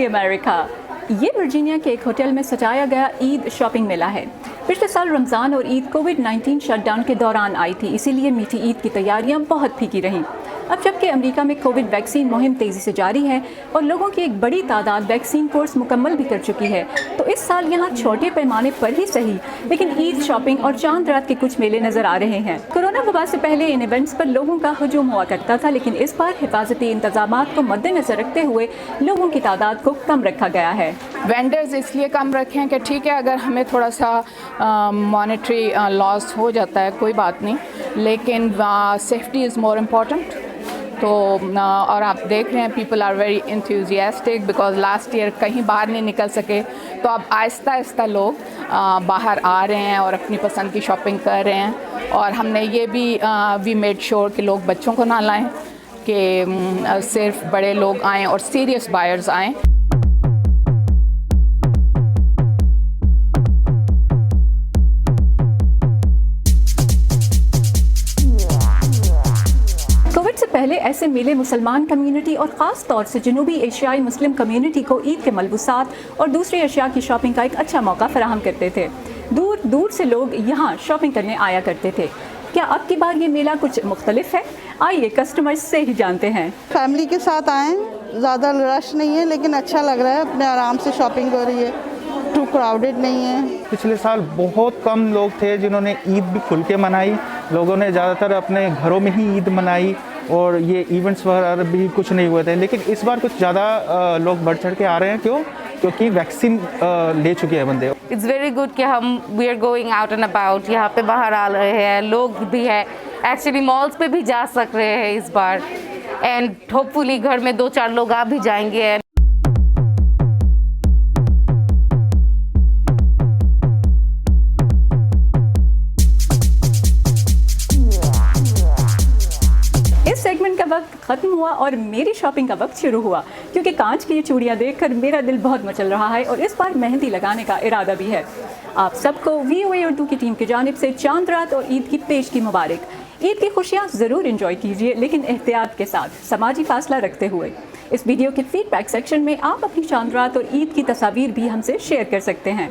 America. ये Virginia के एक होटल में सजाया गया ईद शॉपिंग मेला है। पिछले साल रमज़ान और ईद कोविड-19 शटडाउन के दौरान आई थी, इसीलिए मीठी ईद की तैयारियां बहुत फीकी रहीं। अब जबकि अमेरिका में कोविड वैक्सीन मुहिम तेज़ी से जारी है और लोगों की एक बड़ी तादाद वैक्सीन कोर्स मुकम्मल भी कर चुकी है, तो इस साल यहाँ छोटे पैमाने पर ही सही लेकिन ईद शॉपिंग और चांद रात के कुछ मेले नजर आ रहे हैं। कोरोना वबा से पहले इन इवेंट्स पर लोगों का हजूम हुआ करता था, लेकिन इस बार हिफाजती इंतजामात को मद्देनजर रखते हुए लोगों की तादाद को कम रखा गया है। वेंडर्स इसलिए कम रखे हैं कि ठीक है, अगर हमें थोड़ा सा मॉनेटरी लॉस हो जाता है कोई बात नहीं, लेकिन सेफ्टी इज़ मोर इम्पॉर्टेंट। तो और आप देख रहे हैं people are very enthusiastic because last year कहीं बाहर नहीं निकल सके, तो अब आहिस्ता आहिस्ता लोग बाहर आ रहे हैं और अपनी पसंद की शॉपिंग कर रहे हैं। और हमने ये भी वी मेड श्योर कि लोग बच्चों को ना लाएं, कि सिर्फ बड़े लोग आएँ और सीरियस बायर्स आएँ। पहले ऐसे मेले मुसलमान कम्युनिटी और ख़ास तौर से जनूबी एशियाई मुस्लिम कम्युनिटी को ईद के मलबूसात और दूसरे अशिया की शॉपिंग का एक अच्छा मौका फराहम करते थे। दूर दूर से लोग यहाँ शॉपिंग करने आया करते थे। क्या अब की बार ये मेला कुछ मुख्तलिफ है? आइए कस्टमर्स से ही जानते हैं। फैमिली के साथ आए, ज़्यादा रश नहीं है लेकिन अच्छा लग रहा है, अपने आराम से शॉपिंग हो रही है, टू क्राउडेड नहीं है। पिछले साल बहुत कम लोग थे जिन्होंने ईद भी खुल के मनाई। लोगों ने ज़्यादातर अपने घरों में ही ईद मनाई और ये इवेंट्स वगैरह भी कुछ नहीं हुए थे, लेकिन इस बार कुछ ज़्यादा लोग बढ़ चढ़ के आ रहे हैं। क्योंकि वैक्सीन ले चुके हैं बंदे। इट्स वेरी गुड कि हम we are going out and about, यहाँ पे बाहर आ रहे हैं, लोग भी है, एक्चुअली मॉल्स पे भी जा सक रहे हैं इस बार, एंड होपफुली घर में 2-4 लोग आ भी जाएंगे। सेगमेंट का वक्त ख़त्म हुआ और मेरी शॉपिंग का वक्त शुरू हुआ, क्योंकि कांच की ये चूड़ियाँ देखकर मेरा दिल बहुत मचल रहा है और इस बार मेहंदी लगाने का इरादा भी है। आप सबको VOA उर्दू की टीम की जानिब से चांद रात और ईद की पेश की मुबारक। ईद की खुशियाँ ज़रूर इंजॉय कीजिए, लेकिन एहतियात के साथ, समाजी फासला रखते हुए। इस वीडियो के फीडबैक सेक्शन में आप अपनी चांद रात और ईद की तस्वीर भी हमसे शेयर कर सकते हैं।